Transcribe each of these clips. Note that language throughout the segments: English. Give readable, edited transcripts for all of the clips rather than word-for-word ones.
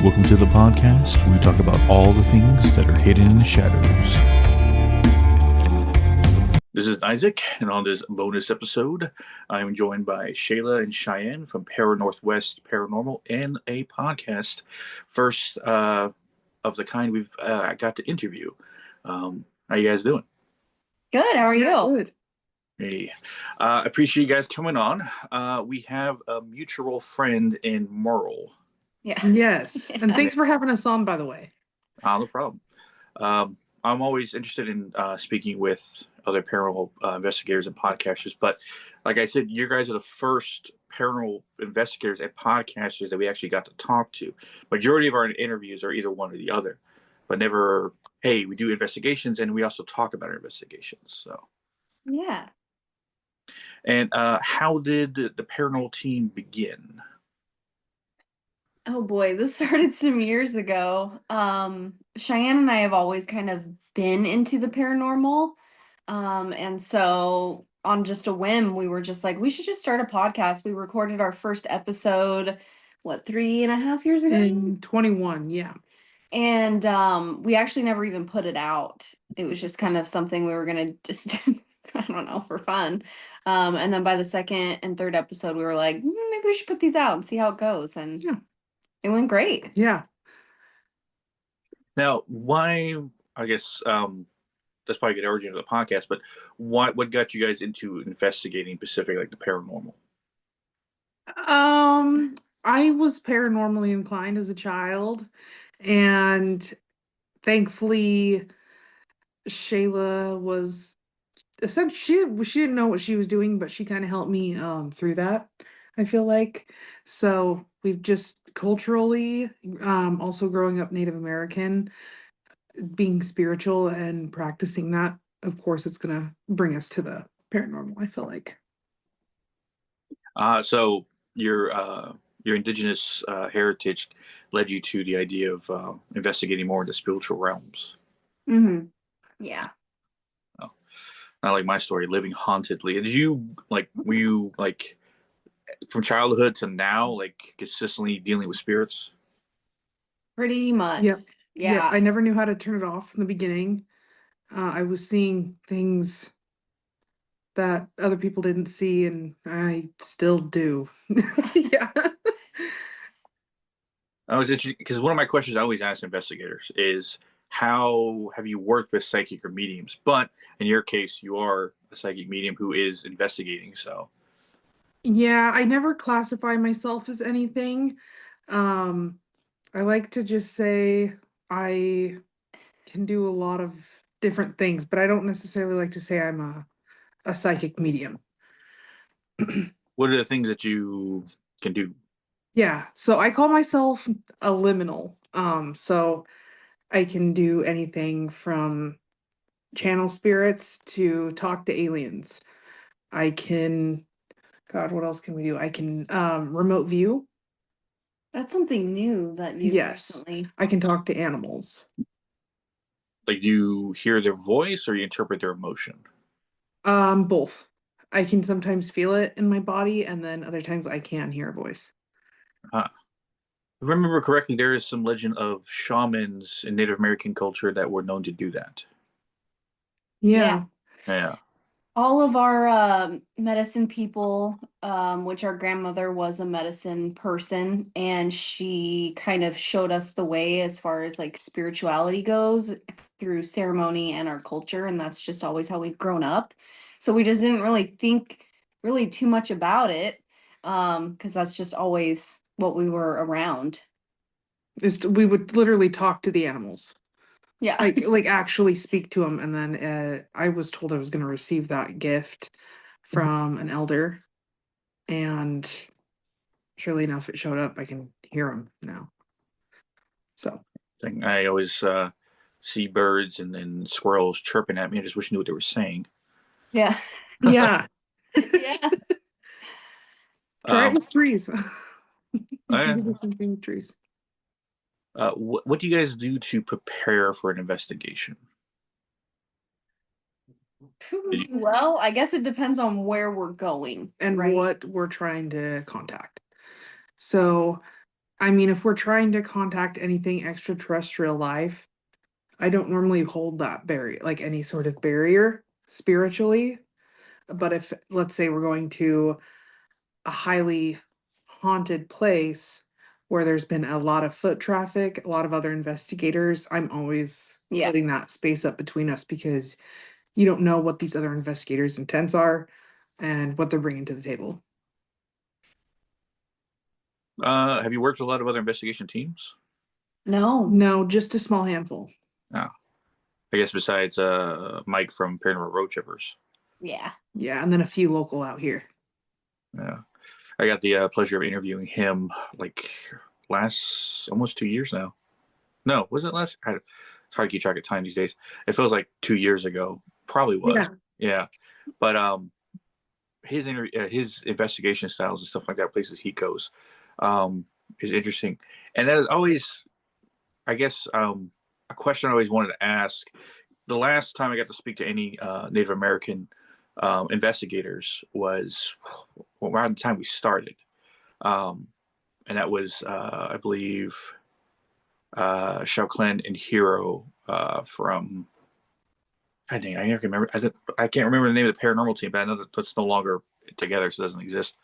Welcome to the podcast where we talk about all the things that are hidden in the shadows. This is Isaac, and on this bonus episode, I am joined by Shayla and Cheyenne from ParaNorthWest Paranormal and a podcast. First of the kind we've got to interview. How you guys doing? Good. How are you? Good. Hey, appreciate you guys coming on. We have a mutual friend in Merle. Yeah. Yes. And thanks for having us on, by the way. No problem. I'm always interested in speaking with other paranormal investigators and podcasters, but like I said, you guys are the first paranormal investigators and podcasters that we actually got to talk to. Majority of our interviews are either one or the other, but never, hey, we do investigations and we also talk about our investigations. So Yeah. And how did the paranormal team begin? Oh boy, this started some years ago. Cheyenne and I have always kind of been into the paranormal. And so on just a whim, we were just like, we should just start a podcast. We recorded our first episode, 3.5 years ago? In 21, yeah. And we actually never even put it out. It was just kind of something we were gonna just I don't know, for fun. And then by the second and third episode, we were like, maybe we should put these out and see how it goes. And Yeah. It went great. Yeah. Now, why, I guess, that's probably a good origin of the podcast, but what got you guys into investigating specifically like the paranormal? I was paranormally inclined as a child, and thankfully Shayla was essentially she didn't know what she was doing, but she kind of helped me through that, I feel like. So we've just culturally, also growing up Native American, being spiritual and practicing that, of course, it's gonna bring us to the paranormal, I feel like. So your indigenous heritage led you to the idea of investigating more into spiritual realms. Mm-hmm. Yeah. Oh, not like my story, living hauntedly. Did you were you like from childhood to now, like consistently dealing with spirits? Pretty much. Yep. Yeah. Yeah, I never knew how to turn it off in the beginning. I was seeing things that other people didn't see, and I still do. Yeah. I was interested because one of my questions I always ask investigators is, how have you worked with psychic or mediums? But in your case, you are a psychic medium who is investigating. So Yeah, I never classify myself as anything. I like to just say I can do a lot of different things, but I don't necessarily like to say I'm a psychic medium. what are the things that you can do? Yeah, so I call myself a liminal. So I can do anything from channel spirits to talk to aliens. I can, God, what else can we do? I can remote view. That's something new that you Yes. recently. I can talk to animals. Like, do you hear their voice or you interpret their emotion? Both. I can sometimes feel it in my body, and then other times I can hear a voice. If I remember correctly, there is some legend of shamans in Native American culture that were known to do that. Yeah. Yeah. All of our medicine people, which our grandmother was a medicine person, and she kind of showed us the way as far as like spirituality goes through ceremony and our culture, and that's just always how we've grown up. So we just didn't really think really too much about it, because that's just always what we were around. We would literally talk to the animals. Yeah. Like actually speak to them, and then I was told I was going to receive that gift from an elder, and surely enough, it showed up. I can hear them now. So I always see birds and then squirrels chirping at me. I just wish I knew what they were saying. Yeah. yeah, Yeah. try it with trees. Yeah. Do something with trees. What do you guys do to prepare for an investigation? Well, I guess it depends on where we're going And right? what we're trying to contact. So I mean, if we're trying to contact anything extraterrestrial life, I don't normally hold that barrier, like any sort of barrier spiritually. But if, let's say, we're going to a highly haunted place where there's been a lot of foot traffic, a lot of other investigators, I'm always putting that space up between us because you don't know what these other investigators' intents are and what they're bringing to the table. Have you worked with a lot of other investigation teams? No, just a small handful. Oh. I guess besides Mike from Paranormal Road Trippers. Yeah, and then a few local out here. Yeah, I got the pleasure of interviewing him like almost 2 years now. No, was it last? It's hard to keep track of time these days. It feels like 2 years ago. Probably was. Yeah. But his investigation styles and stuff like that, places he goes, is interesting. And that is always, I guess, a question I always wanted to ask. The last time I got to speak to any Native American investigators was around the time we started. And that was, I believe, Shauclin and Hero from, I think I can't remember. I can't remember the name of the paranormal team, but I know that that's no longer together, so it doesn't exist.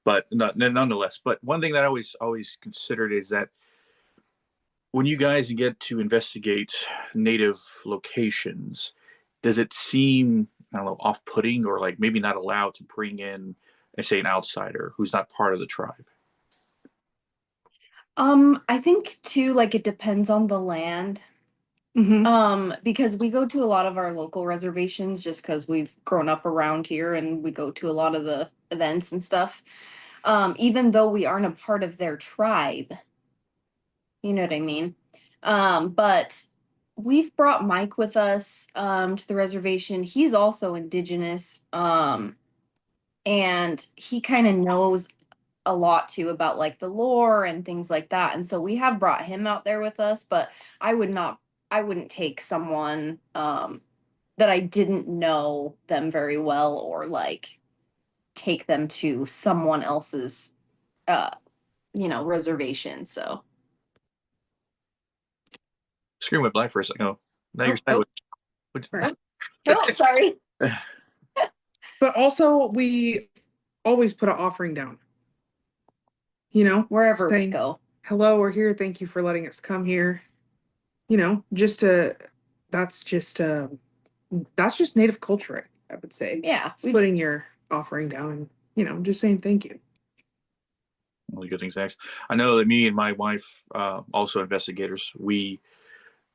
But nonetheless, but one thing that I always considered is that when you guys get to investigate native locations, does it seem, I don't know, off-putting or like maybe not allowed to bring in, say, an outsider who's not part of the tribe? I think too, like it depends on the land. Because we go to a lot of our local reservations just because we've grown up around here and we go to a lot of the events and stuff. Even though we aren't a part of their tribe, you know what I mean? But we've brought Mike with us to the reservation. He's also indigenous. And he kind of knows a lot too about like the lore and things like that. And so we have brought him out there with us, but I wouldn't take someone that I didn't know them very well or like take them to someone else's reservation. So Screen went black for a second. Oh, now you're sideways. Oh, sorry. But also, we always put an offering down. Wherever saying, we go. Hello, we're here. Thank you for letting us come here. That's just native culture, I would say. Yeah. Putting your offering down and, just saying thank you. Really good things next. I know that me and my wife, also investigators, we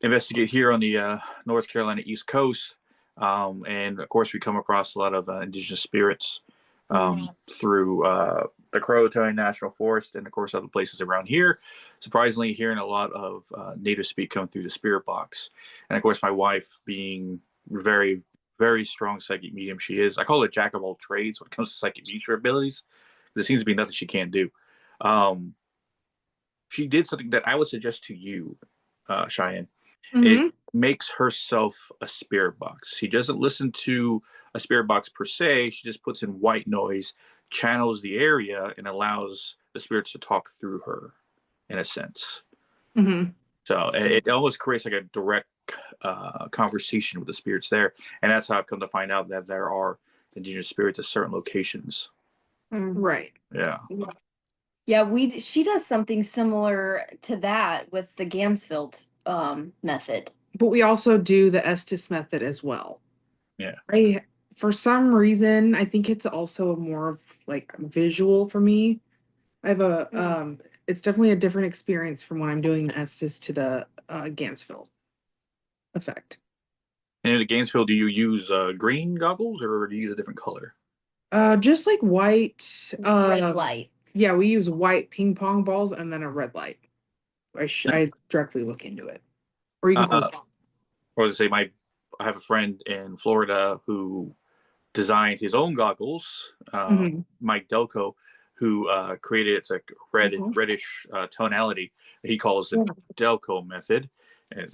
investigate here on the North Carolina East Coast. And of course, we come across a lot of indigenous spirits through the Croatoan National Forest and, of course, other places around here. Surprisingly, hearing a lot of native speak come through the spirit box. And, of course, my wife being very, very strong psychic medium she is. I call it jack of all trades when it comes to psychic medium abilities. There seems to be nothing she can't do. She did something that I would suggest to you, Cheyenne. It makes herself a spirit box. She doesn't listen to a spirit box per se. She just puts in white noise, channels the area, and allows the spirits to talk through her, in a sense. So it almost creates like a direct conversation with the spirits there. And that's how I've come to find out that there are indigenous spirits at certain locations. Right. Yeah. Yeah, she does something similar to that with the Gansfield method. But we also do the Estes method as well. Yeah. For some reason, I think it's also more of like visual for me. I have it's definitely a different experience from when I'm doing the Estes to the Gansfield effect. And in the Gainesville, do you use green goggles or do you use a different color? Just like white. Red light. Yeah, we use white ping pong balls and then a red light. I directly look into it. Or you can close it. I was to say, I have a friend in Florida who designed his own goggles, Mike Delco, who created it's like reddish tonality. He calls it Delco method. And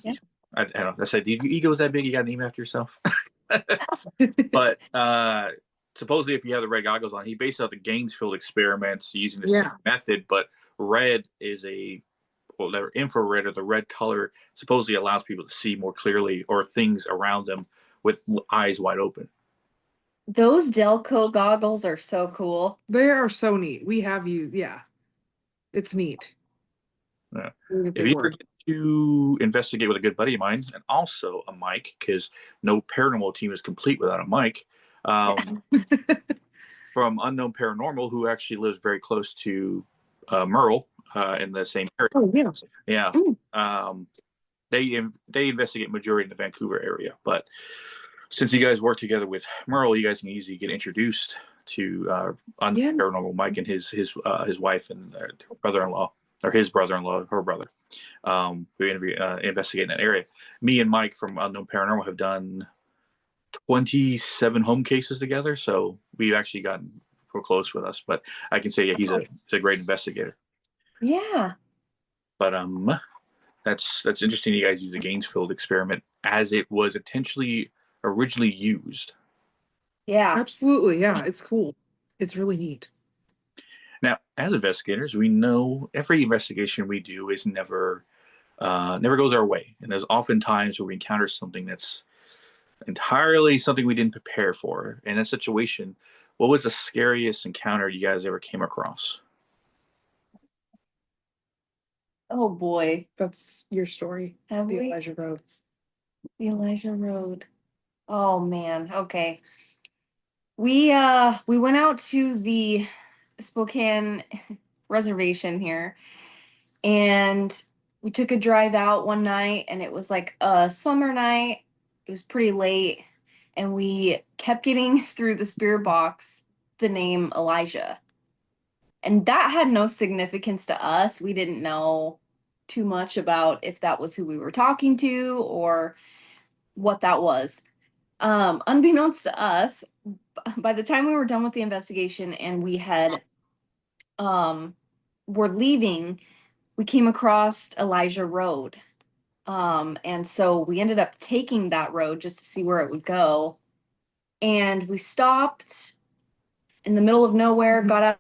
I don't know. I said, your ego's that big, you got to name after yourself. But supposedly if you have the red goggles on, he based out the Gainesville experiments using the same method, but red is their infrared, or the red color, supposedly allows people to see more clearly or things around them with eyes wide open. Those Delco goggles are so cool. They are so neat. We have you, it's neat. Yeah. If you ever get to investigate with a good buddy of mine, and also a mic, because no paranormal team is complete without a mic, from Unknown Paranormal, who actually lives very close to Merle in the same area. Oh, yeah. They investigate majority in the Vancouver area, but since you guys work together with Merle, you guys can easily get introduced to Paranormal Mike and his wife and their brother-in-law, or his brother-in-law, her brother, who investigate in that area. Me and Mike from Unknown Paranormal have done 27 home cases together, so we've actually gotten real close with us. But I can say, he's a great investigator. Yeah. But that's interesting. You guys use the Gainesville experiment as it was intentionally originally used. Yeah. Absolutely. Yeah, it's cool. It's really neat. Now, as investigators, we know every investigation we do is never goes our way, and there's often times where we encounter something that's entirely something we didn't prepare for. In that situation, what was the scariest encounter you guys ever came across? Oh boy. That's your story. Have the we? Elijah Road. The Elijah Road. Oh man. Okay. We went out to the Spokane reservation here, and we took a drive out one night, and it was like a summer night. It was pretty late, and we kept getting through the spirit box the name Elijah. And that had no significance to us. We didn't know too much about if that was who we were talking to or what that was. Unbeknownst to us, by the time we were done with the investigation and we had were leaving, we came across Elijah Road. And so we ended up taking that road just to see where it would go. And we stopped in the middle of nowhere, got out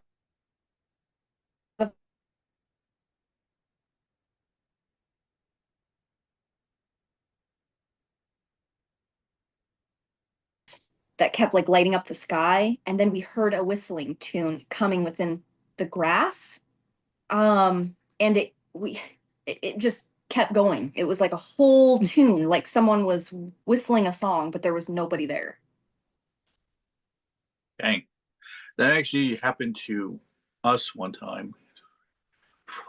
that kept like lighting up the sky, and then we heard a whistling tune coming within the grass. And it just kept going. It was like a whole tune, like someone was whistling a song, but there was nobody there. Dang. That actually happened to us one time.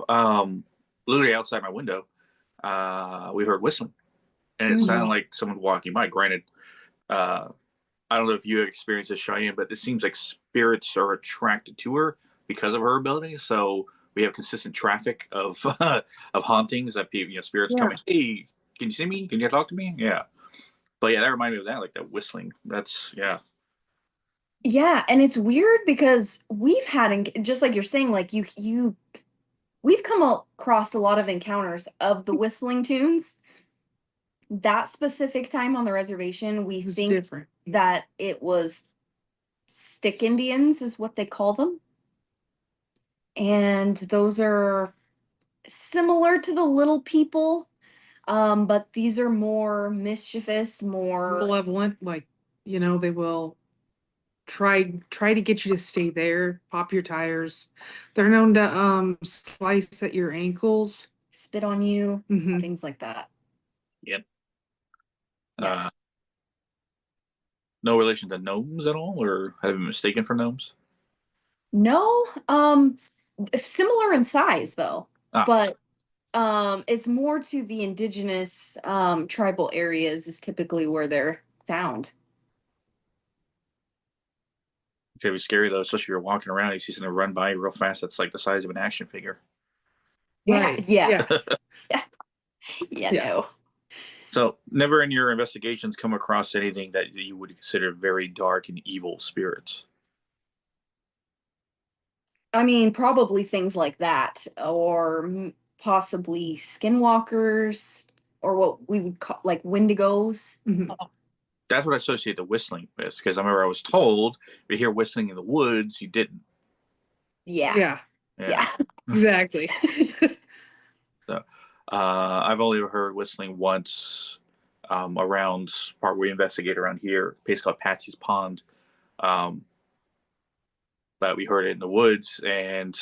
Literally outside my window, we heard whistling, and it sounded like someone walking by. Granted, I don't know if you experienced this, Cheyenne, but it seems like spirits are attracted to her because of her ability. So we have consistent traffic of of hauntings that people, spirits coming. Hey, can you see me? Can you talk to me? Yeah. But yeah, that reminded me of that, like that whistling. That's Yeah, and it's weird because we've had, just like you're saying, like we've come across a lot of encounters of the whistling tunes. That specific time on the reservation, we think different. that it was stick Indians is what they call them. And those are similar to the little people, but these are more mischievous, more malevolent. Like, they will try to get you to stay there, pop your tires. They're known to slice at your ankles, spit on you, things like that. Yep. Yeah. No relation to gnomes at all, or have you been mistaken for gnomes? No, similar in size though, but it's more to the indigenous tribal areas is typically where they're found. It's gonna be scary though, especially if you're walking around, you see something run by you real fast that's like the size of an action figure. Right. Yeah. No. So never in your investigations come across anything that you would consider very dark and evil spirits? I mean, probably things like that, or possibly skinwalkers, or what we would call like wendigos. that's what I associate the whistling with, because I remember I was told if you hear whistling in the woods, you didn't. Yeah. Yeah, exactly. So I've only heard whistling once around part we investigate around here, a place called Patsy's Pond. But we heard it in the woods, and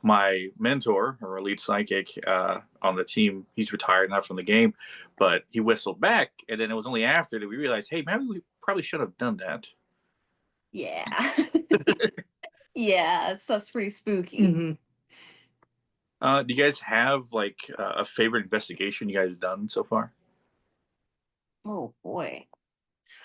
my mentor or lead psychic on the team, he's retired, not from the game, but he whistled back, and then it was only after that we realized, hey, maybe we probably should have done that. Yeah. Yeah, that stuff's pretty spooky. Mhm. Do you guys have like a favorite investigation you guys have done so far? Oh boy.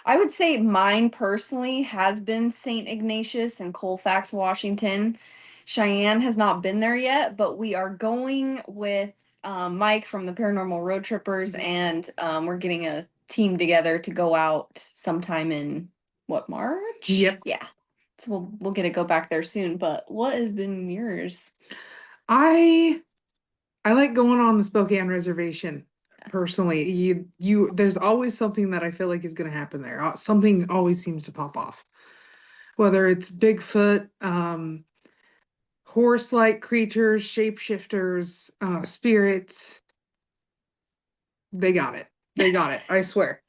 I would say mine personally has been St. Ignatius in Colfax, Washington. Cheyenne has not been there yet, but we are going with Mike from the Paranormal Road Trippers, and we're getting a team together to go out sometime in what, March? Yep. Yeah. So we'll get to go back there soon. But what has been yours? I like going on the Spokane Reservation personally. You there's always something that I feel like is going to happen there. Something always seems to pop off. Whether it's Bigfoot, horse-like creatures, shapeshifters, spirits, they got it. They got it. I swear.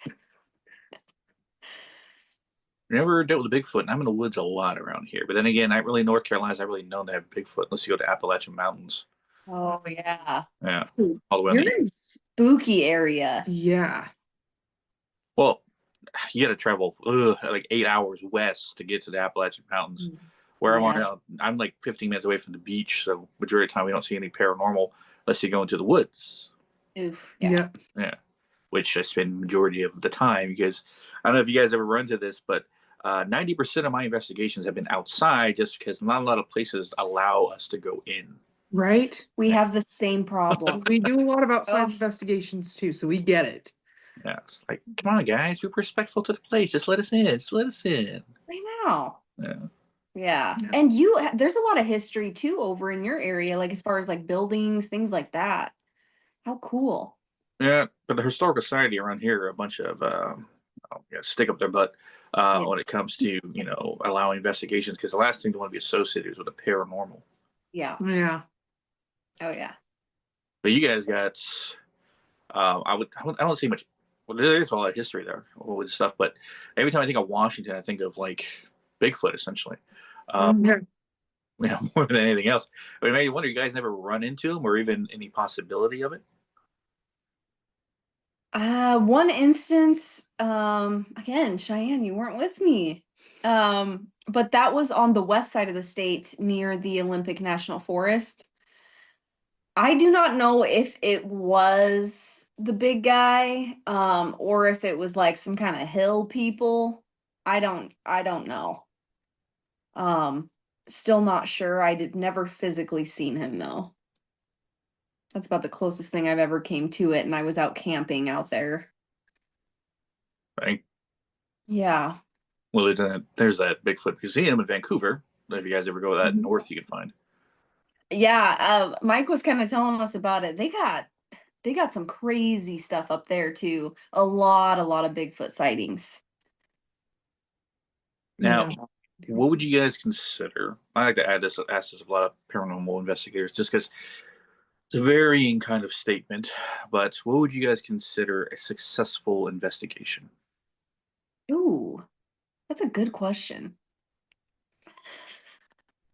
Never dealt with a Bigfoot, and I'm in the woods a lot around here. But then again, not really North Carolina's not really known to have Bigfoot unless you go to Appalachian Mountains. Oh yeah. Yeah, all the way on You're the in spooky area. Yeah. Well, you got to travel like 8 hours west to get to the Appalachian Mountains. Where I'm like 15 minutes away from the beach, so majority of the time we don't see any paranormal unless you go into the woods. Oof. Yeah. Yeah, which I spend majority of the time, because I don't know if you guys ever run into this, but 90% of my investigations have been outside, just because not a lot of places allow us to go in. Right? We have the same problem. We do a lot of outside Oh. investigations too, so we get it. Yeah, it's like, come on, guys, be respectful to the place. Just let us in. Just let us in. I know. Yeah. Yeah. Yeah. And there's a lot of history too over in your area, like as far as like buildings, things like that. How cool. Yeah, but the historical society around here are a bunch of stick up their butt when it comes to allowing investigations, because the last thing they want to be associated is with the paranormal. Yeah. Yeah. Oh yeah. But you guys got I don't see much. Well, there's a lot of history there with stuff, but every time I think of Washington, I think of like Bigfoot, essentially. More than anything else. I mean, I wonder, you guys never run into them, or even any possibility of it? One instance, again, Cheyenne, you weren't with me. But that was on the west side of the state near the Olympic National Forest. I do not know if it was the big guy, or if it was like some kind of hill people. I don't know. Still not sure. I did never physically seen him though. That's about the closest thing I've ever came to it, and I was out camping out there. Right. Yeah. Well, there's that Bigfoot museum in Vancouver. If you guys ever go that north, you can find. Yeah, Mike was kind of telling us about it. They got some crazy stuff up there too. A lot of Bigfoot sightings. Now, what would you guys consider? I like to ask this of a lot of paranormal investigators, just because it's a varying kind of statement. But what would you guys consider a successful investigation? Ooh, that's a good question.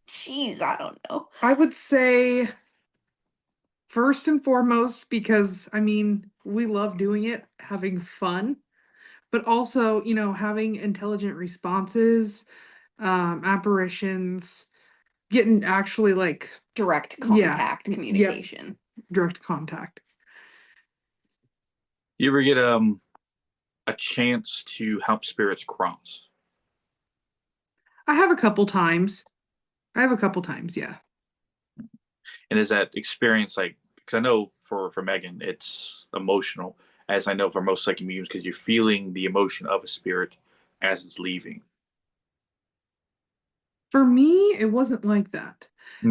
Jeez, I don't know. I would say first and foremost, because I mean, we love doing it, having fun, but also, having intelligent responses, apparitions, getting actually like Direct contact communication. Direct contact. You ever get a chance to help spirits cross? I have a couple times. Yeah. And is that experience like, because I know for Megan, it's emotional, as I know for most psychic mediums, because you're feeling the emotion of a spirit as it's leaving. For me, it wasn't like that.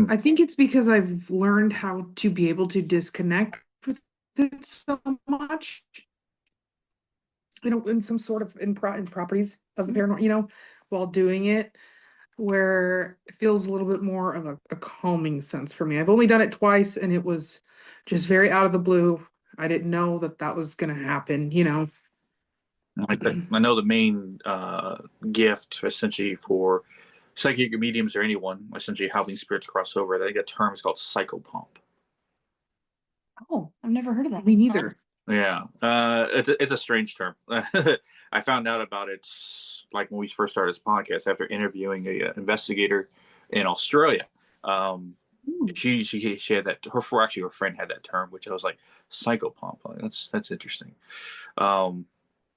I think it's because I've learned how to be able to disconnect with it so much. in some sort of in properties of the paranormal, while doing it, where it feels a little bit more of a calming sense for me. I've only done it twice, and it was just very out of the blue. I didn't know that was going to happen. Like I know the main gift essentially for psychic mediums or anyone essentially helping spirits cross over. I think a term is called psychopomp. Oh, I've never heard of that. Me neither. Yeah, it's a strange term. I found out about it like when we first started this podcast after interviewing a investigator in Australia. She had that her friend had that term, which I was like psychopomp. Like, that's interesting.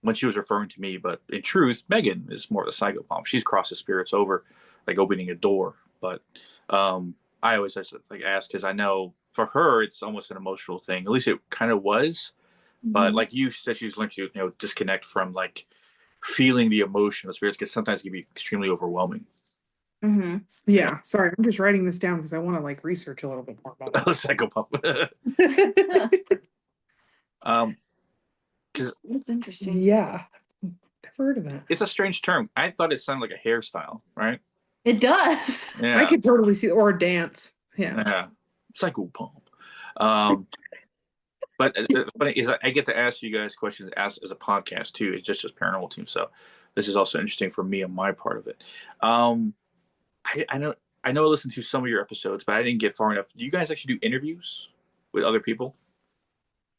When she was referring to me, but in truth, Megan is more the psychopomp. She's crossed the spirits over, like opening a door. But I always just like ask because I know for her it's almost an emotional thing. At least it kind of was. But like you said, she's learned to disconnect from like feeling the emotion of spirits because sometimes it can be extremely overwhelming. Mm-hmm. Yeah, sorry, I'm just writing this down because I want to like research a little bit more about it. Psychopomp. That's interesting. Yeah, never heard of that. It's a strange term. I thought it sounded like a hairstyle, right? It does. Yeah, I could totally see, or a dance. Yeah. Psychopomp. But funny is I get to ask you guys questions as a podcast too. It's just paranormal team, so this is also interesting for me on my part of it. I know I listened to some of your episodes, but I didn't get far enough. Do you guys actually do interviews with other people?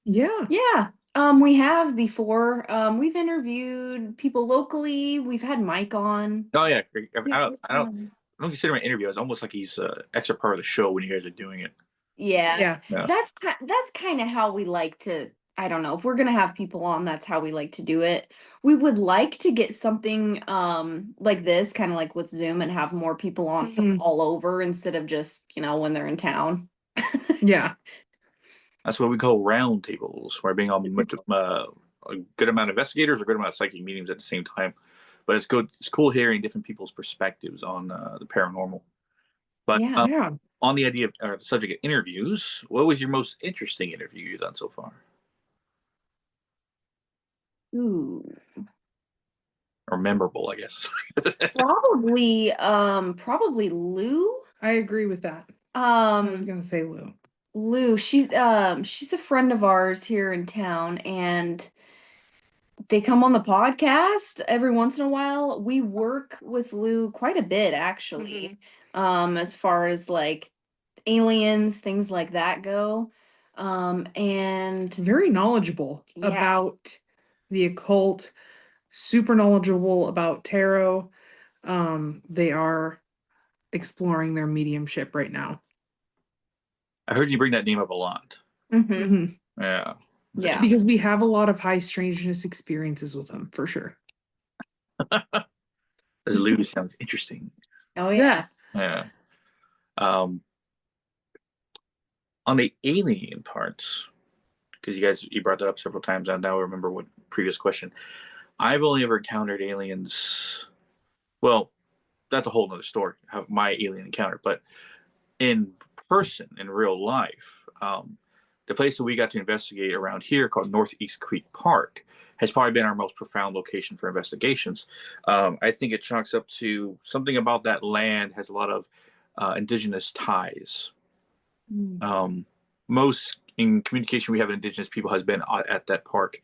Yeah. Yeah. We have before. We've interviewed people locally. We've had Mike on. Oh yeah, I don't consider my interview. It's almost like he's extra part of the show when you guys are doing it. Yeah. Yeah. That's kind of how we like to. I don't know if we're gonna have people on. That's how we like to do it. We would like to get something like this, kind of like with Zoom, and have more people on from all over instead of just when they're in town. Yeah. That's what we call round tables, where being on a good amount of investigators or a good amount of psychic mediums at the same time. But it's good. It's cool hearing different people's perspectives on the paranormal. But Yeah. on the idea of the subject of interviews, what was your most interesting interview you've done so far? Ooh. Or memorable, I guess. Probably Lou. I agree with that. I was gonna say Lou, she's a friend of ours here in town, and they come on the podcast every once in a while. We work with Lou quite a bit, actually, as far as like aliens, things like that go. And very knowledgeable about the occult, super knowledgeable about tarot. They are exploring their mediumship right now. I heard you bring that name up a lot. Yeah. Yeah. Because we have a lot of high strangeness experiences with them, for sure. As Lou sounds interesting. Oh yeah. Yeah. On the alien parts, because you brought that up several times, and now I remember what previous question. I've only ever encountered aliens. Well, that's a whole nother story. Have my alien encounter, but in person, in real life, the place that we got to investigate around here, called Northeast Creek Park, has probably been our most profound location for investigations. I think it chalks up to something about that land has a lot of indigenous ties. Most in communication we have with indigenous people has been at that park,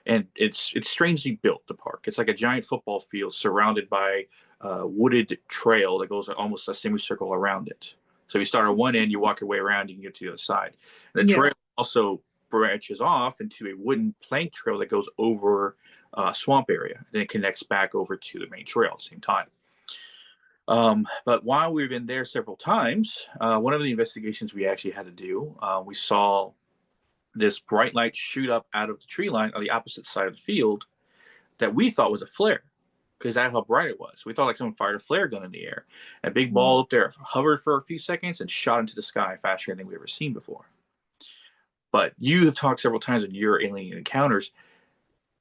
and it's strangely built. The park, it's like a giant football field surrounded by a wooded trail that goes almost a semicircle around it. So you start at one end, you walk your way around, you can get to the other side. The trail also branches off into a wooden plank trail that goes over a swamp area. Then it connects back over to the main trail at the same time. But while we've been there several times, one of the investigations we actually had to do, we saw this bright light shoot up out of the tree line on the opposite side of the field that we thought was a flare, because that's how bright it was. We thought like someone fired a flare gun in the air. A big ball up there hovered for a few seconds and shot into the sky faster than we've ever seen before. But you have talked several times in your alien encounters.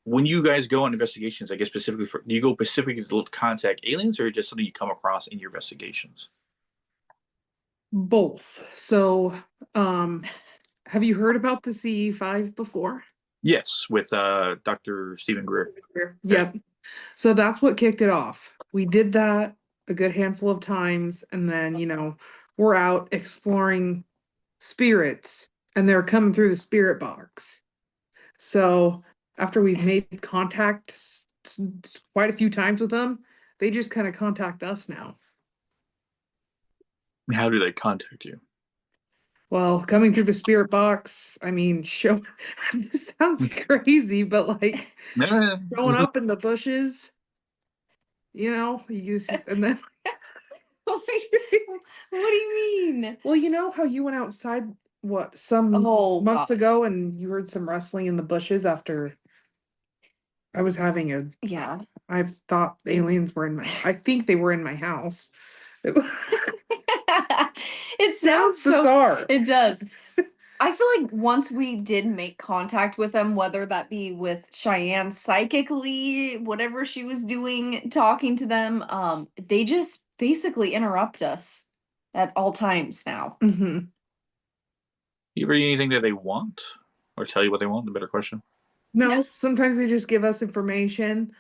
When you guys go on investigations, I guess specifically do you go specifically to contact aliens, or just something you come across in your investigations? Both. So, have you heard about the CE5 before? Yes, with Dr. Stephen Greer. Yep. So that's what kicked it off. We did that a good handful of times, and then, we're out exploring spirits, and they're coming through the spirit box. So after we've made contact quite a few times with them, they just kind of contact us now. How do they contact you? Well, coming through the spirit box, I mean, this sounds crazy, but like showing up in the bushes, and then What do you mean? well, you know how you went outside some months ago and you heard some rustling in the bushes after I was having yeah. I thought aliens were I think they were in my house. It sounds bizarre. It does. I feel like once we did make contact with them, whether that be with Cheyenne psychically, whatever she was doing, talking to them, they just basically interrupt us at all times now. Mm-hmm. You ever anything that they want or tell you what they want? The better question. No, sometimes they just give us information.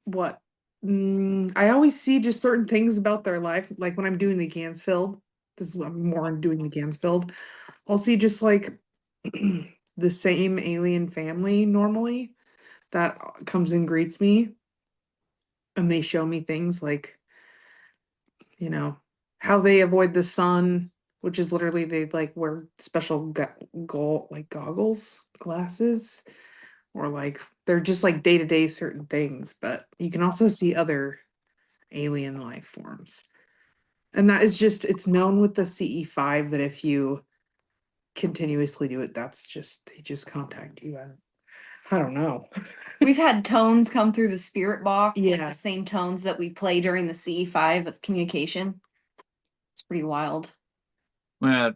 What? I always see just certain things about their life, like when I'm doing the Gansfield. This is what I'm more doing the Gansfield. I'll see just like the same alien family normally that comes and greets me, and they show me things like, how they avoid the sun, which is literally they like wear special goggles, glasses, or like they're just like day-to-day certain things, but you can also see other alien life forms. And that is just, it's known with the CE5 that if you continuously do it, they just contact you. I don't know. We've had tones come through the spirit box, like Yeah. the same tones that we play during the CE5 of communication. It's pretty wild. Well,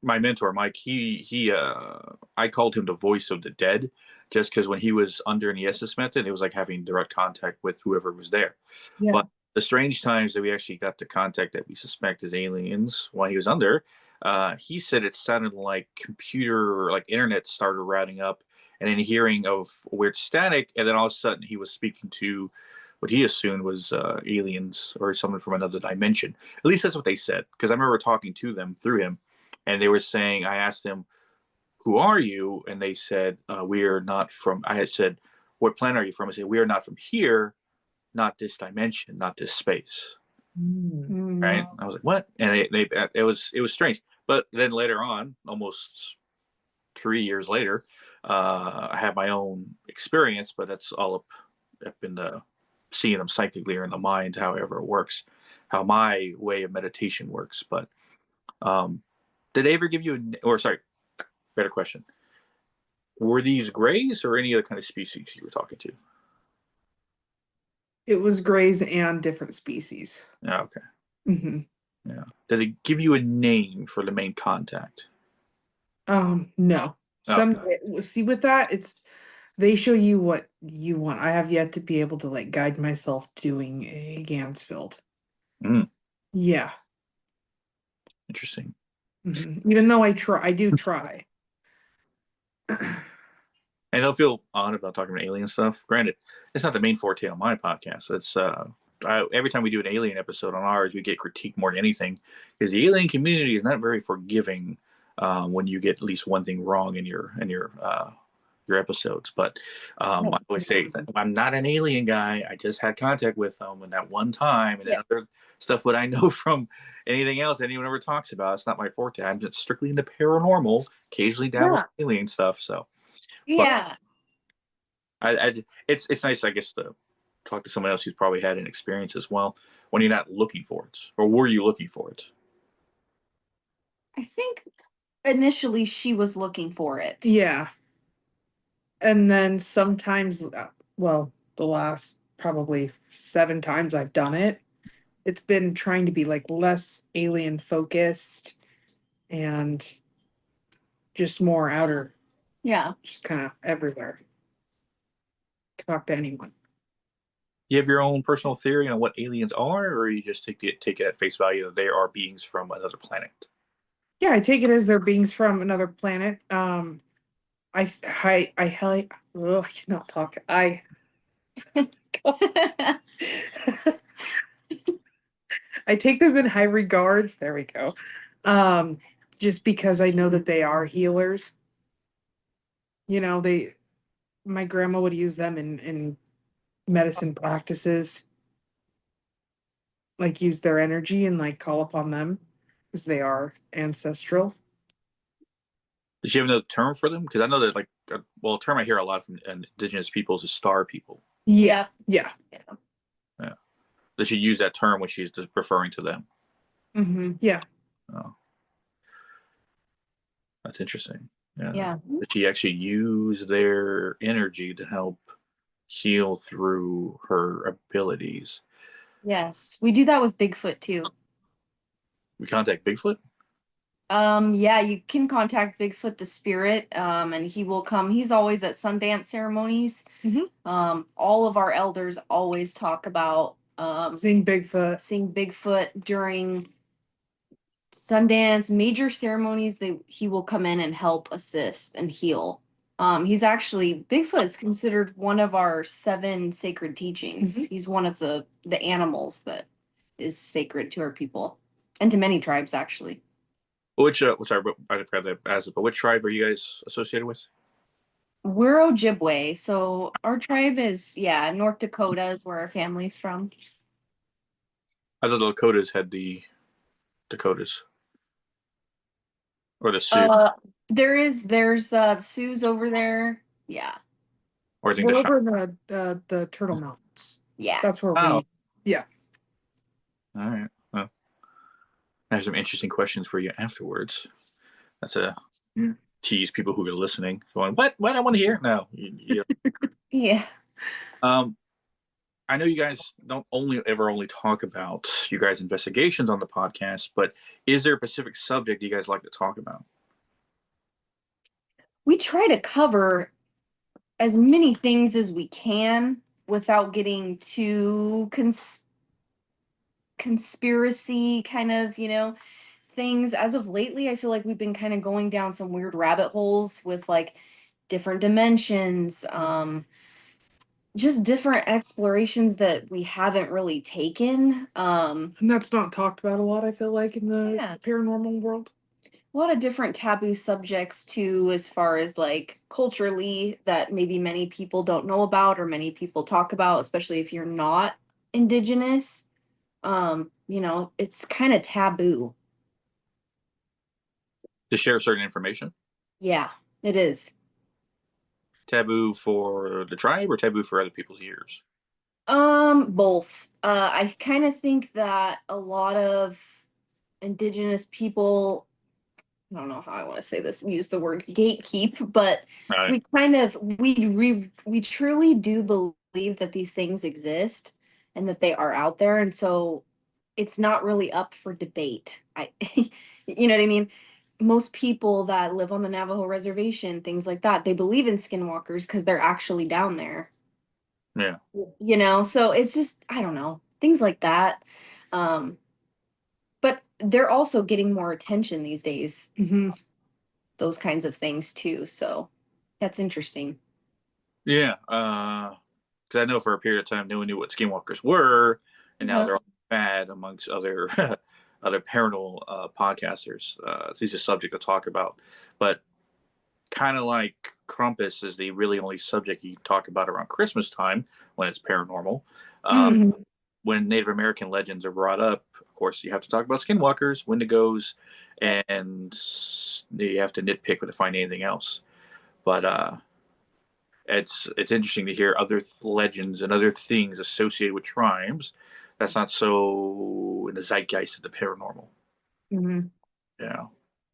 my mentor, Mike, I called him the voice of the dead just because when he was under an ESS method, it was like having direct contact with whoever was there. Yeah. But the strange times that we actually got the contact that we suspect is aliens while he was under, he said it sounded like computer or like internet started routing up and then hearing of weird static. And then all of a sudden he was speaking to what he assumed was aliens or someone from another dimension. At least that's what they said. Because I remember talking to them through him and they were saying, I asked them, who are you? And they said, we are not from, I had said, what planet are you from? I said, we are not from here, not this dimension, not this space. Right. I was like, what? And it was strange. But then later on, almost 3 years later, I had my own experience, but that's all up in the seeing them psychically or in the mind, however it works, how my way of meditation works. But did they ever give you better question. Were these grays or any other kind of species you were talking to? It was grays and different species. Oh, okay. Mm-hmm. Yeah. Did it give you a name for the main contact? No. See, with that, they show you what you want. I have yet to be able to like guide myself doing a Gansfield. Yeah. Interesting. Mm-hmm. Even though I do try. And I'll feel odd about talking about alien stuff. Granted, it's not the main forte on my podcast. It's every time we do an alien episode on ours, we get critique more than anything, because the alien community is not very forgiving when you get at least one thing wrong in your episodes. But I always say I'm not an alien guy. I just had contact with them, and that one time, and other stuff what I know from anything else anyone ever talks about. It's not my forte. I'm just strictly into paranormal, occasionally dabble with alien stuff. So. Yeah. It's nice, I guess, to talk to someone else who's probably had an experience as well when you're not looking for it. Or were you looking for it? I think initially she was looking for it. Yeah. And then sometimes, the last probably 7 times I've done it, it's been trying to be like less alien focused and just more outer. Yeah. Just kind of everywhere. Talk to anyone. You have your own personal theory on what aliens are, or you just take it at face value that they are beings from another planet? Yeah, I take it as they're beings from another planet. I cannot talk. I take them in high regards. There we go. Just because I know that they are healers. You know, my grandma would use them in medicine practices, like use their energy and like call upon them because they are ancestral. Does she have another term for them? Because I know that a term I hear a lot from indigenous peoples is star people. Yeah. Yeah. Does she use that term when she's just referring to them? Mm-hmm. Yeah. Oh, that's interesting. Yeah. Yeah. Does she actually use their energy to help heal through her abilities? Yes. We do that with Bigfoot too. We contact Bigfoot? Yeah, you can contact Bigfoot the spirit, and he will come. He's always at Sundance ceremonies. Mhm. All of our elders always talk about Seeing Bigfoot. seeing Bigfoot during Sundance major ceremonies. He will come in and help assist and heal. He's actually Bigfoot is considered one of our 7 sacred teachings. Mhm. He's one of the animals that is sacred to our people and to many tribes actually. Which sorry, I forgot to ask it, but which tribe are you guys associated with? We're Ojibwe, so our tribe is North Dakota is where our family's from. I thought the Dakotas had the Dakotas or the Sioux, There's Sioux's over there. Yeah. or I think We're the over in the Turtle Mountains. Yeah. That's where Oh. Yeah. All right. Well, I have some interesting questions for you afterwards. That's a tease people who are listening, going, "What? What? I want to hear." No, Yeah. I know you guys don't only talk about you guys' investigations on the podcast, but is there a specific subject you guys like to talk about? We try to cover as many things as we can without getting too conspiracy kind of, things. As of lately, I feel like we've been kind of going down some weird rabbit holes with like different dimensions, just different explorations that we haven't really taken. And that's not talked about a lot, I feel like, in the paranormal world. A lot of different taboo subjects too, as far as like culturally that maybe many people don't know about or many people talk about, especially if you're not indigenous. It's kind of taboo. To share certain information? Yeah, it is. Taboo for the tribe or taboo for other people's ears? Both. I kind of think that a lot of indigenous people, I don't know how I want to say this, use the word gatekeep, but Right. we truly do believe that these things exist and that they are out there. And so it's not really up for debate. You know what I mean? Most people that live on the Navajo reservation, things like that, they believe in skinwalkers because they're actually down there. Yeah. So it's just, I don't know, things like that. But they're also getting more attention these days. Mm-hmm. Those kinds of things too. So that's interesting. Yeah. Because I know for a period of time, no one knew what skinwalkers were, and now they're all bad amongst other other paranormal podcasters. It's a subject to talk about, but kind of like Krampus is the really only subject you can talk about around Christmas time when it's paranormal. Mm-hmm. When Native American legends are brought up, of course, you have to talk about skinwalkers, wendigos, and you have to nitpick to find anything else. But it's interesting to hear other legends and other things associated with tribes that's not so in the zeitgeist of the paranormal. Mm-hmm. Yeah,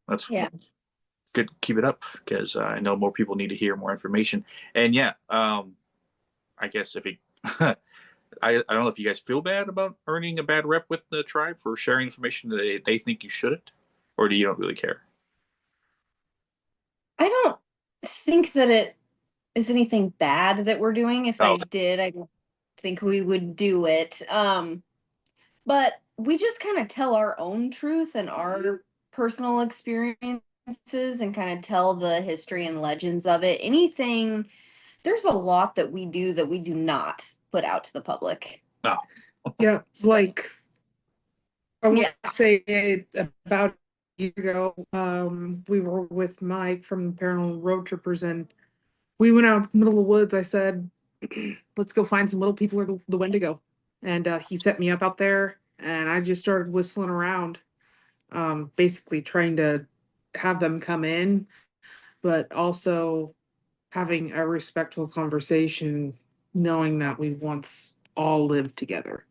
that's good. Keep it up because I know more people need to hear more information. And I guess if it, I don't know if you guys feel bad about earning a bad rep with the tribe for sharing information that they think you shouldn't, or do you don't really care? I don't think that it is anything bad that we're doing. If I did, I don't think we would do it. But we just kind of tell our own truth and our personal experience and kind of tell the history and legends of it. Anything, there's a lot that we do not put out to the public. No. Yeah, So, like I want yeah. to say about a year ago, we were with Mike from the Paranormal Road Trippers, and we went out in the middle of the woods. I said, let's go find some little people where the Wendigo. And he set me up out there, and I just started whistling around, basically trying to have them come in, but also having a respectful conversation, knowing that we once all lived together,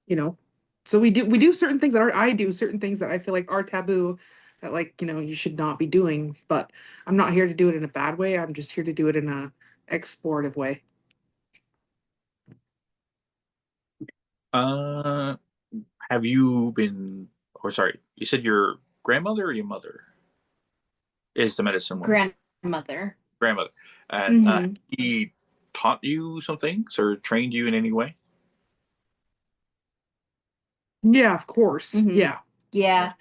you know? So we do certain things that I do certain things that I feel like are taboo, that, like, you should not be doing, but I'm not here to do it in a bad way. I'm just here to do it in a explorative way. Have you been, or sorry, you said your grandmother or your mother is the medicine woman? Grandmother. Grandmother. And Mhm. he taught you some things or trained you in any way? Yeah, of course. Mhm. Yeah. Yeah.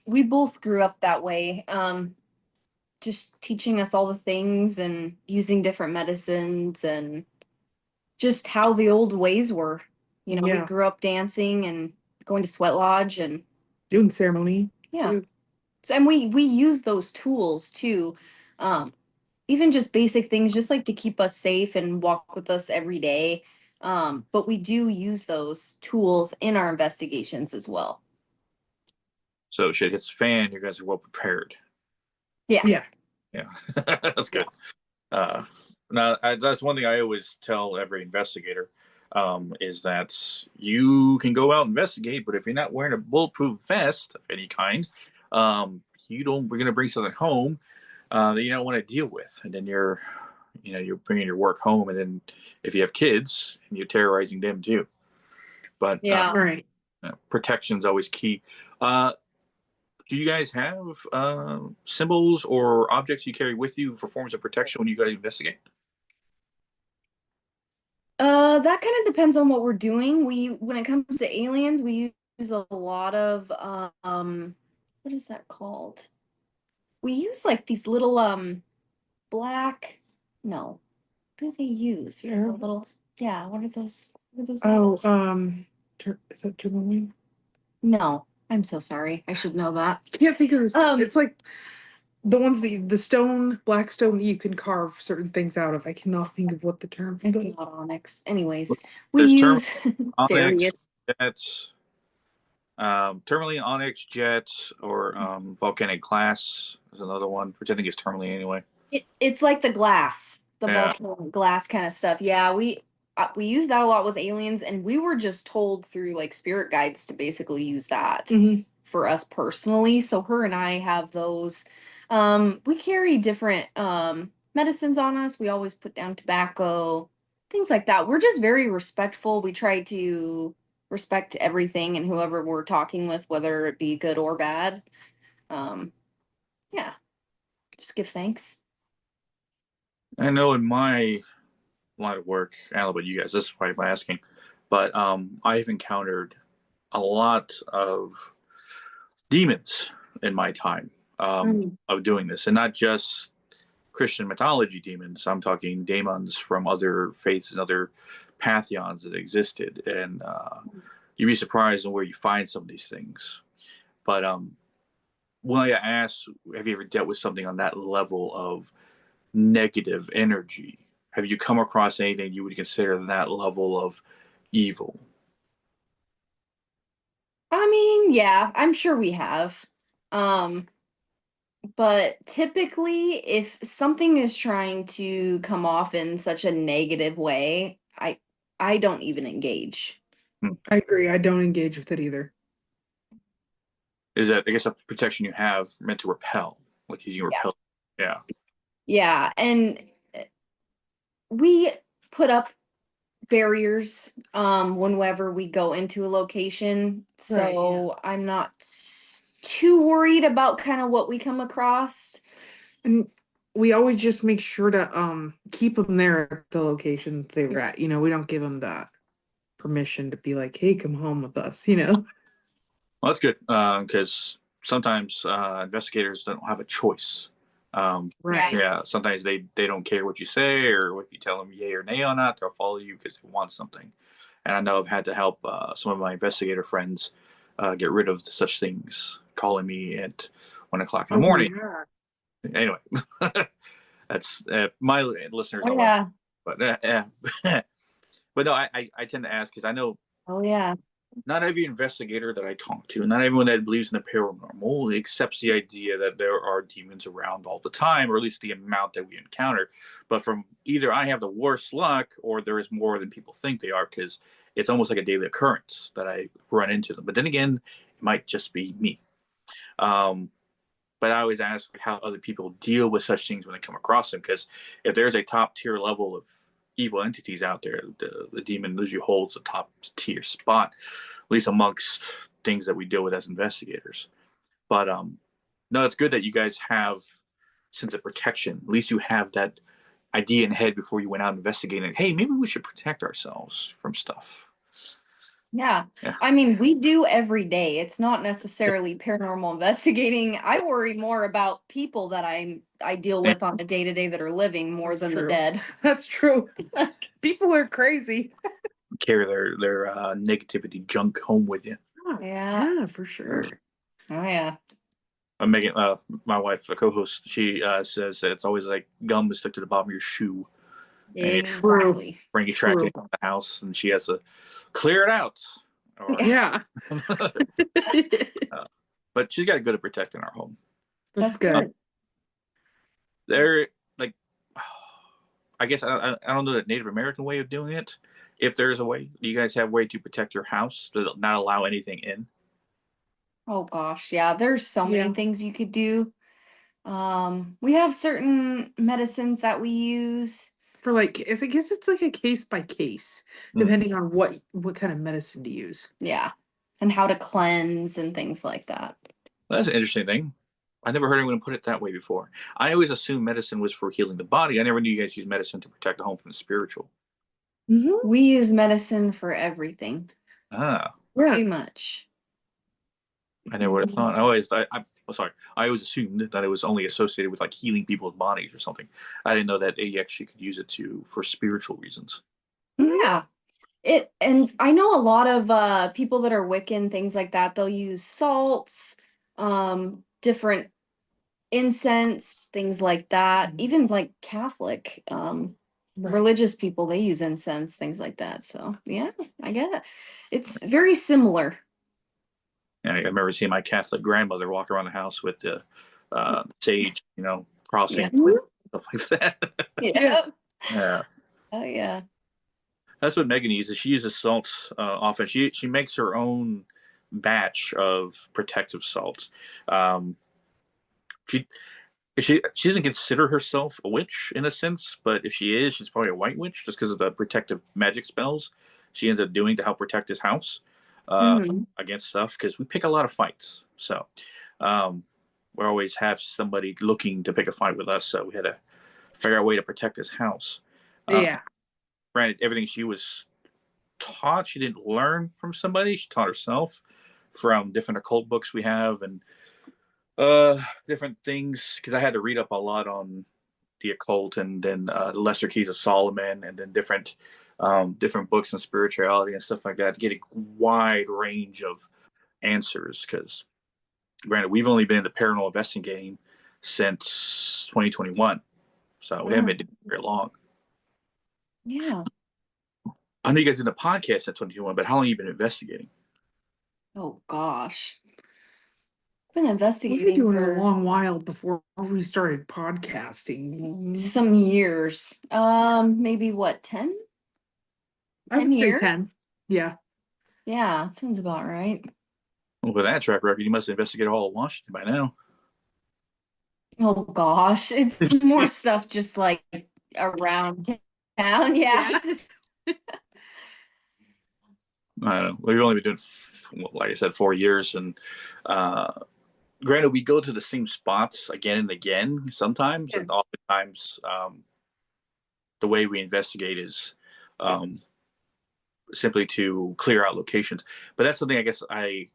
We both grew up that way. Just teaching us all the things and using different medicines and just how the old ways were. We Yeah. grew up dancing and going to sweat lodge and Doing ceremony. yeah. Too. So, and we use those tools too. Even just basic things, just like to keep us safe and walk with us every day. But we do use those tools in our investigations as well. So shit hits the fan, you guys are well prepared. Yeah. Yeah. Yeah, that's good. Now, that's one thing I always tell every investigator, is that you can go out and investigate, but if you're not wearing a bulletproof vest of any kind, we're going to bring something home that you don't want to deal with, and then you're bringing your work home, and then if you have kids, and you're terrorizing them too. But Yeah. Right. protection is always key. Do you guys have symbols or objects you carry with you for forms of protection when you guys investigate? That kind of depends on what we're doing. When it comes to aliens, we use a lot of what is that called? We use like these little black, no, what do they use? Yeah. The little, yeah, what are those? What are those Oh, called? is that tourmaline? No, I'm so sorry. I should know that. Can't think of this. Um, It's like the ones the stone, black stone that you can carve certain things out of. I cannot think of what the term for It's that. not onyx. Anyways, we There's use onyx, various. jets, tourmaline, onyx, jets, or volcanic glass is another one, which I think is tourmaline anyway. It's like the glass, the Yeah. volcanic glass kind of stuff. Yeah, we use that a lot with aliens, and we were just told through like spirit guides to basically use that Mhm. for us personally. So her and I have those. We carry different medicines on us. We always put down tobacco, things like that. We're just very respectful. We try to respect everything and whoever we're talking with, whether it be good or bad. Yeah, just give thanks. I know in my line of work, I don't know about you guys, this is why I'm asking, but I've encountered a lot of demons in my time of doing this, and not just Christian mythology demons. I'm talking demons from other faiths and other pantheons that existed, and you'd be surprised on where you find some of these things. But when I ask, have you ever dealt with something on that level of negative energy? Have you come across anything you would consider that level of evil? I mean, yeah, I'm sure we have. Um, but typically if something is trying to come off in such a negative way, I don't even engage. I agree. I don't engage with it either. Is that, I guess, a protection you have meant to repel, like you repel? Yeah. Yeah, and we put up barriers whenever we go into a location. Right, So I'm not too worried about kind of what we come across. and we always just make sure to keep them there at the location they were at. We don't give them that permission to be like, hey, come home with us. Well, that's good, because sometimes investigators don't have a choice. Right. Yeah, sometimes they don't care what you say or if you tell them yay or nay on that, they'll follow you because they want something. And I know I've had to help some of my investigator friends get rid of such things, calling me at 1 o'clock in the morning. Yeah. Anyway, that's my listeners Oh don't yeah. but but no, I tend to ask because I know Oh yeah. not every investigator that I talk to, not everyone that believes in the paranormal accepts the idea that there are demons around all the time, or at least the amount that we encounter. But from either I have the worst luck or there is more than people think they are, because it's almost like a daily occurrence that I run into them. But then again, it might just be me. Um, but I always ask how other people deal with such things when they come across them, because if there's a top tier level of evil entities out there, the demon usually holds the top tier spot, at least amongst things that we deal with as investigators. But no, it's good that you guys have sense of protection. At least you have that idea in head before you went out investigating. Hey, maybe we should protect ourselves from stuff. Yeah. Yeah. I mean, we do every day. It's not necessarily paranormal investigating. I worry more about people that I deal with on a day-to-day that are living more than the dead. That's true. People are crazy. Carry their negativity junk home with you. Yeah. Yeah, for sure. Oh yeah. Megan, my wife, the co-host, she says that it's always like gum is stuck to the bottom of your shoe. Exactly. Bring you track into the house, and she has to clear it out. Or, Yeah. but she's got good at protecting our home. That's good. They're like, I guess I don't know the Native American way of doing it. If there's a way, do you guys have a way to protect your house to not allow anything in? Oh gosh, yeah. There's so many Yeah. things you could do. We have certain medicines that we use. For like, I guess it's like a case by case, depending on what kind of medicine to use. Yeah. And how to cleanse and things like that. That's an interesting thing. I never heard anyone put it that way before. I always assumed medicine was for healing the body. I never knew you guys use medicine to protect the home from the spiritual. We use medicine for everything. Ah, Pretty much. I never would have thought. I always assumed that it was only associated with like healing people's bodies or something. I didn't know that you actually could use it for spiritual reasons. Yeah. And I know a lot of people that are Wiccan, things like that, they'll use salts, different incense, things like that. Even like Catholic, religious people, they use incense, things like that. So yeah, I get it. It's very similar. Yeah, I remember seeing my Catholic grandmother walk around the house with the sage, crossing stuff like that. Yeah. Yeah. Oh yeah. That's what Megan uses. She uses salts often. She makes her own batch of protective salts. She she doesn't consider herself a witch in a sense, but if she is, she's probably a white witch just because of the protective magic spells she ends up doing to help protect his house against stuff. Because we pick a lot of fights, so we always have somebody looking to pick a fight with us. So we had to figure out a way to protect his house. Granted, everything she was taught, she didn't learn from somebody. She taught herself from different occult books we have and different things, because I had to read up a lot on the occult and then the Lesser Keys of Solomon and then different books on spirituality and stuff like that to get a wide range of answers. Because granted, we've only been in the paranormal investing game since 2021, so we haven't been doing it very long. Yeah. I know you guys did a podcast at 2021, but how long have you been investigating? Oh gosh. Been investigating We've been doing for it a long while before we started podcasting. some years. Maybe what, 10? I would say years? 10. Yeah. Yeah, that sounds about right. Well, with that track record, you must have investigated all of Washington by now. Oh gosh, it's more stuff just like around town. Yeah. I don't know. We've only been doing, like I said, 4 years, and granted, we go to the same spots again and again sometimes, and oftentimes the way we investigate is simply to clear out locations. But that's something I guess I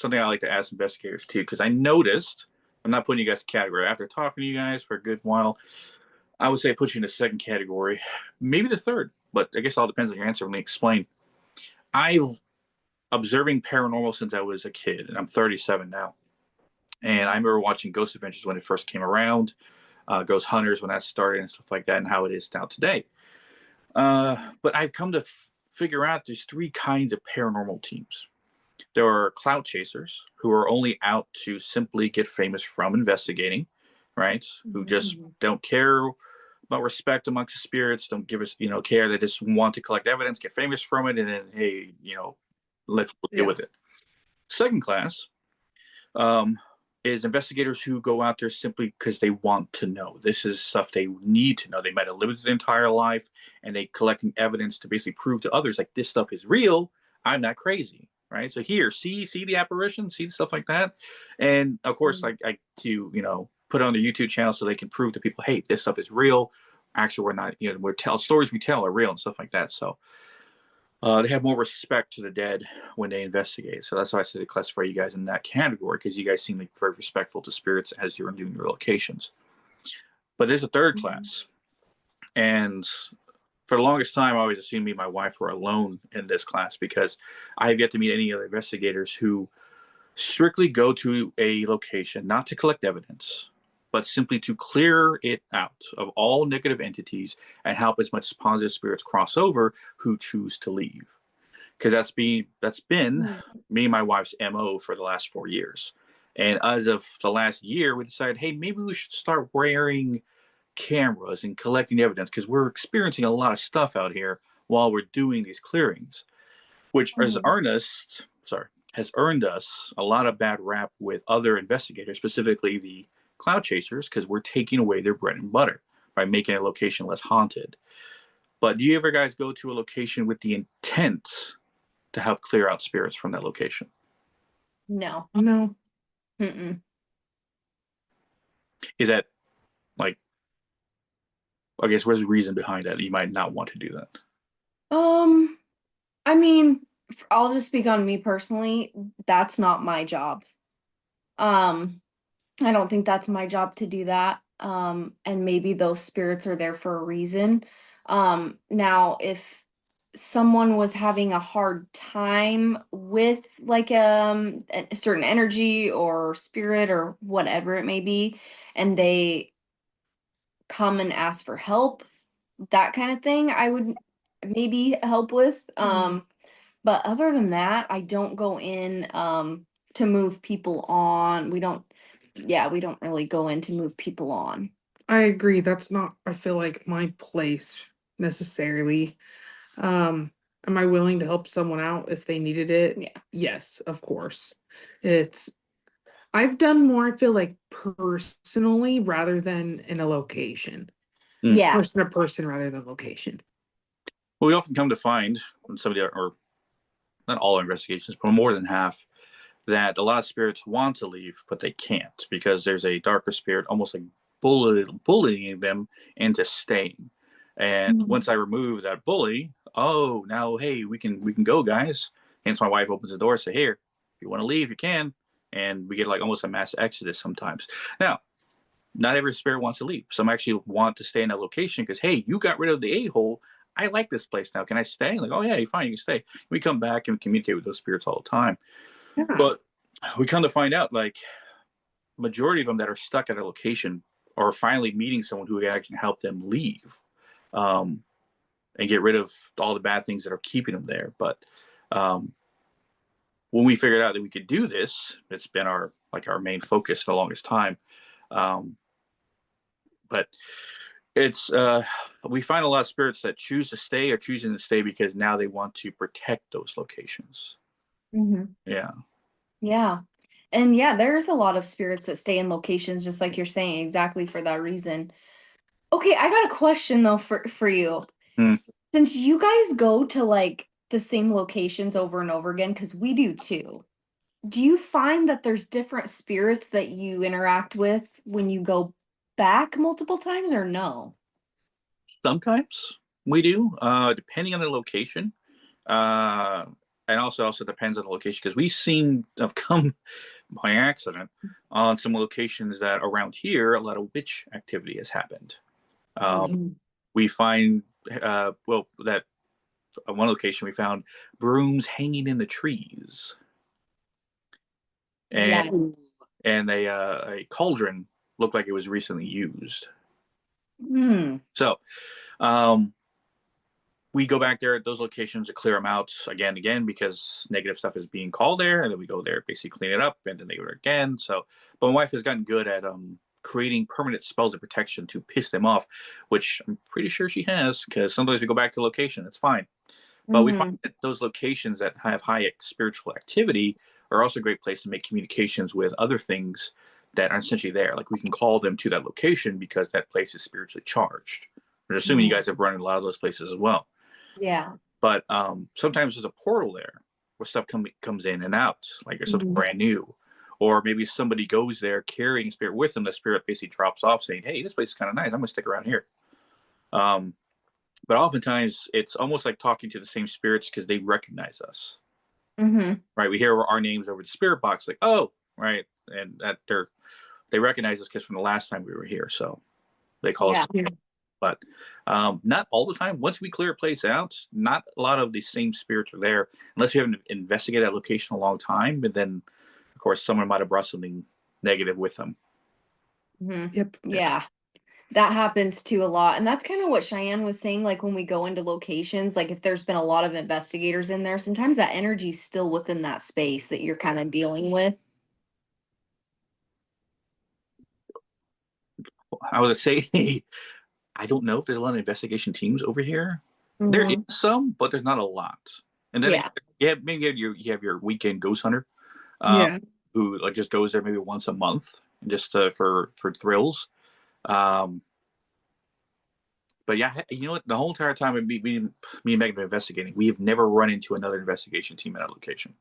something I like to ask investigators too, because I noticed, I'm not putting you guys in category. After talking to you guys for a good while, I would say put you in the second category, maybe the third, but I guess it all depends on your answer. Let me explain. I've observing paranormal since I was a kid, and I'm 37 now. And I remember watching Ghost Adventures when it first came around, Ghost Hunters when that started, and stuff like that, and how it is now today. But I've come to figure out there's three kinds of paranormal teams. There are clout chasers who are only out to simply get famous from investigating, right? Who just don't care about respect amongst the spirits, don't give us, care. They just want to collect evidence, get famous from it, and then, hey, let's deal with it. Second class is investigators who go out there simply because they want to know. This is stuff they need to know. They might have lived their entire life, and they collecting evidence to basically prove to others, like, this stuff is real. I'm not crazy, right? So here, see the apparition, see stuff like that. And of course, I to put on their YouTube channel so they can prove to people, hey, this stuff is real. Actually, we're not, stories we tell are real and stuff like that. So they have more respect to the dead when they investigate. So that's why I said to classify you guys in that category, because you guys seem like very respectful to spirits as you're doing your locations. But there's a third class. And for the longest time, I always assumed me and my wife were alone in this class, because I have yet to meet any other investigators who strictly go to a location, not to collect evidence, but simply to clear it out of all negative entities and help as much as positive spirits cross over who choose to leave. Because that's been me and my wife's MO for the last 4 years. And as of the last year, we decided, hey, maybe we should start wearing cameras and collecting evidence, because we're experiencing a lot of stuff out here while we're doing these clearings, which has earned us a lot of bad rap with other investigators, specifically the cloud chasers, because we're taking away their bread and butter by making a location less haunted. But do you ever guys go to a location with the intent to help clear out spirits from that location? No. Is that, like, I guess, where's the reason behind that? You might not want to do that. I mean, I'll just speak on me personally. That's not my job. I don't think that's my job to do that. And maybe those spirits are there for a reason. Now, if someone was having a hard time with like a certain energy or spirit or whatever it may be, and they come and ask for help, that kind of thing, I would maybe help with. But other than that, I don't go in to move people on. We don't really go in to move people on. I agree. That's not, I feel like, my place necessarily. Am I willing to help someone out if they needed it? Yeah. Yes, of course. I've done more, I feel like, personally rather than in a location. Yeah. Person to person rather than location. Well, we often come to find when somebody, or not all investigations, but more than half, that a lot of spirits want to leave, but they can't, because there's a darker spirit almost like bullying them into staying. And once I remove that bully, now, hey, we can go, guys. Hence my wife opens the door, say, here, if you want to leave, you can. And we get like almost a mass exodus sometimes. Now, not every spirit wants to leave. Some actually want to stay in that location because, hey, you got rid of the a-hole. I like this place now. Can I stay? Like, oh yeah, you're fine, you can stay. We come back and communicate with those spirits all the time. Yeah. But we come to find out, like, majority of them that are stuck at a location are finally meeting someone who can help them leave, and get rid of all the bad things that are keeping them there. But when we figured out that we could do this, it's been our main focus for the longest time. But it's we find a lot of spirits that choose to stay, or choosing to stay because now they want to protect those locations. Yeah. And yeah, there's a lot of spirits that stay in locations, just like you're saying, exactly for that reason. Okay, I got a question though for you. Since you guys go to like the same locations over and over again, because we do too, do you find that there's different spirits that you interact with when you go back multiple times, or no? Sometimes we do, depending on the location. and also depends on the location, because we seem to have come by accident on some locations that around here a lot of witch activity has happened. Mhm. We find that on one location we found brooms hanging in the trees, and Yes. a cauldron looked like it was recently used. Hmm. So we go back there at those locations to clear them out again and again, because negative stuff is being called there, and then we go there, basically clean it up, and then they go there again. So, but my wife has gotten good at creating permanent spells of protection to piss them off, which I'm pretty sure she has, because sometimes we go back to location, it's fine. But we find Mhm. that those locations that have high spiritual activity are also a great place to make communications with other things that are essentially there. Like we can call them to that location because that place is spiritually charged. I'm assuming you Mhm. guys have run in a lot of those places as well. Yeah. But sometimes there's a portal there where stuff comes in and out, like there's something Mhm. brand new. Or maybe somebody goes there carrying spirit with them. The spirit basically drops off saying, hey, this place is kind of nice. I'm going to stick around here. Um, but oftentimes it's almost like talking to the same spirits because they recognize us, Mhm. right? We hear our names over the spirit box, like, oh, right. And that they recognize us because from the last time we were here. So they call us. Yeah. Yeah. But not all the time. Once we clear a place out, not a lot of the same spirits are there, unless you haven't investigated that location a long time. But then, of course, someone might have brought something negative with them. Mhm. Yep. Yeah. That happens too a lot. And that's kind of what Cheyenne was saying. Like when we go into locations, like if there's been a lot of investigators in there, sometimes that energy's still within that space that you're kind of dealing with. I would say, I don't know if there's a lot of investigation teams over here. There is Mhm. some, but there's not a lot. And then Yeah. maybe you have your weekend ghost hunter, uh, Yeah. who like just goes there maybe once a month, just for thrills. Um, but yeah, you know what? The whole entire time me and Megan have been investigating, we have never run into another investigation team at that location.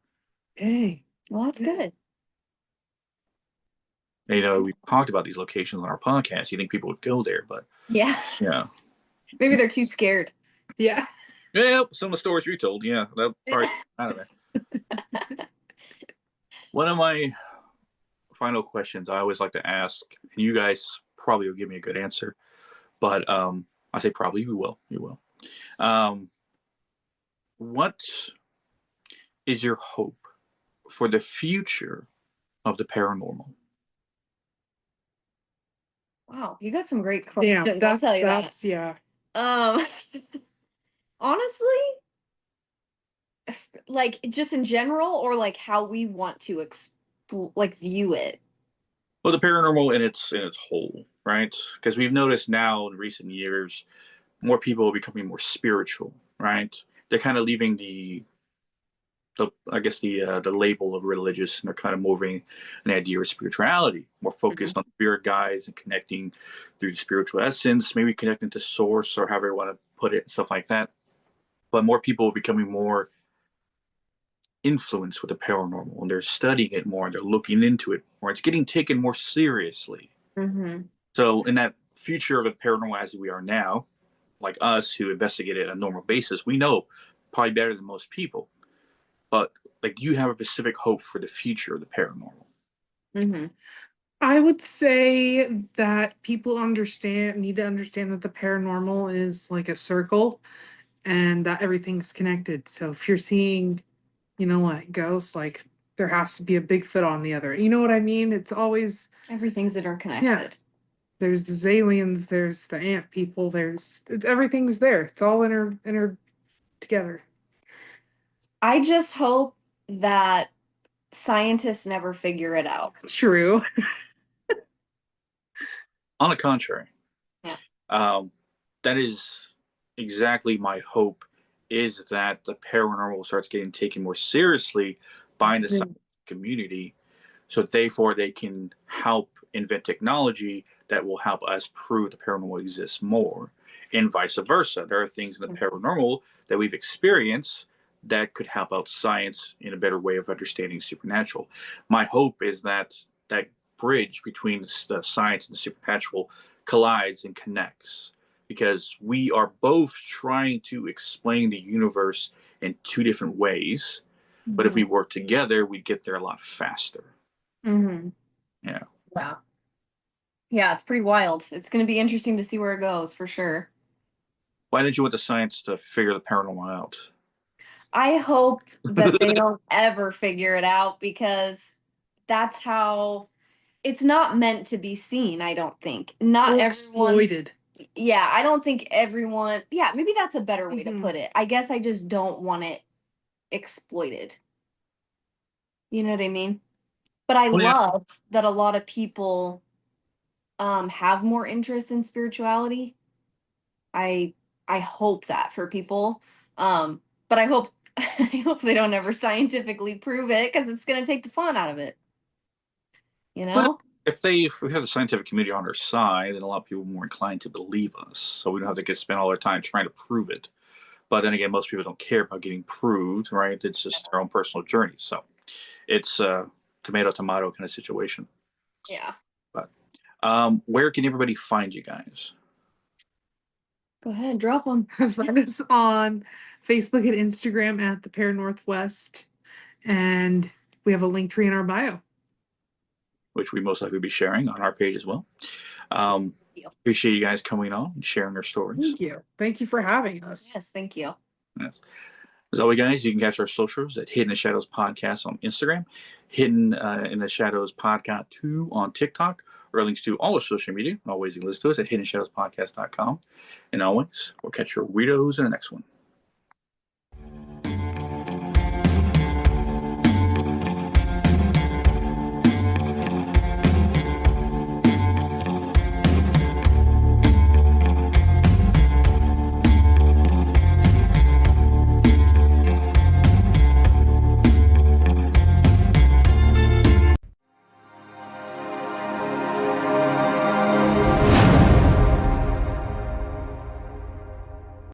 Hey. Well, that's good. And, That's good. we talked about these locations on our podcast. You think people would go there, but Yeah. yeah, Maybe they're too scared. Yeah. yeah. Some of the stories you told, yeah, that probably out of there. One of my final questions I always like to ask, and you guys probably will give me a good answer, but I say probably you will. Um, what is your hope for the future of the paranormal? Wow, you got some great Yeah. questions. I'll tell you that. That's yeah. Um, honestly, like just in general, or like how we want to like view it. Well, the paranormal in its whole, right? Because we've noticed now in recent years, more people are becoming more spiritual, right? They're kind of leaving the I guess the label of religious, and they're kind of moving an idea of spirituality, more Mhm. focused on spirit guides and connecting through the spiritual essence, maybe connecting to source or however you want to put it, and stuff like that. But more people are becoming more influenced with the paranormal, and they're studying it more, and they're looking into it more. It's getting taken more seriously. Mhm. So in that future of the paranormal as we are now, like us who investigate it on a normal basis, we know probably better than most people. But like, you have a specific hope for the future of the paranormal. Mhm. I would say that people need to understand that the paranormal is like a circle and that everything's connected. So if you're seeing, like ghosts, like there has to be a Bigfoot on the other. You know what I mean? It's always Everything's yeah. interconnected. There's the aliens, there's the ant people, everything's there. It's all inter together. I just hope that scientists never figure it out. True. On the contrary, Yeah. um, that is exactly my hope, is that the paranormal starts getting taken more seriously by the science community, so therefore they can help invent technology that will help us prove the paranormal exists more, and vice versa. There are things in the paranormal that we've experienced that could help out science in a better way of understanding supernatural. My hope is that that bridge between the science and the supernatural collides and connects, because we are both trying to explain the universe in two different ways, But if we work together, we'd get there a lot faster. Yeah. Wow. Yeah, it's pretty wild. It's going to be interesting to see where it goes for sure. Why didn't you want the science to figure the paranormal out? I hope that they don't ever figure it out, because that's how it's not meant to be seen, I don't think. Not Or everyone. exploited. Yeah, I don't think everyone. Yeah, maybe that's a better way to put it. I guess I just don't want it exploited. You know what I mean? But I love that a lot of people have more interest in spirituality. I hope that for people. But I hope I hope they don't ever scientifically prove it, because it's gonna take the fun out of it. You Well, know? if we have the scientific community on our side, then a lot of people are more inclined to believe us. So we don't have to spend all our time trying to prove it. But then again, most people don't care about getting proved, right? It's just their own personal journey. So it's a tomato tomato kind of situation. Yeah. But where can everybody find you guys? Go ahead, drop them. Find us on Facebook and Instagram at the ParaNorthWest, and we have a link tree in our bio, Which we most likely be sharing on our page as well. Appreciate you guys coming on and sharing your stories. Thank you for having us. Yes, thank you. Yes. As always, guys, you can catch our socials at Hidden in the Shadows Podcast on Instagram, Hidden in the Shadows Podcast 2 on TikTok, or links to all our social media. Always you can listen to us at hiddenshadowspodcast.com. And always, we'll catch your weirdos in the next one.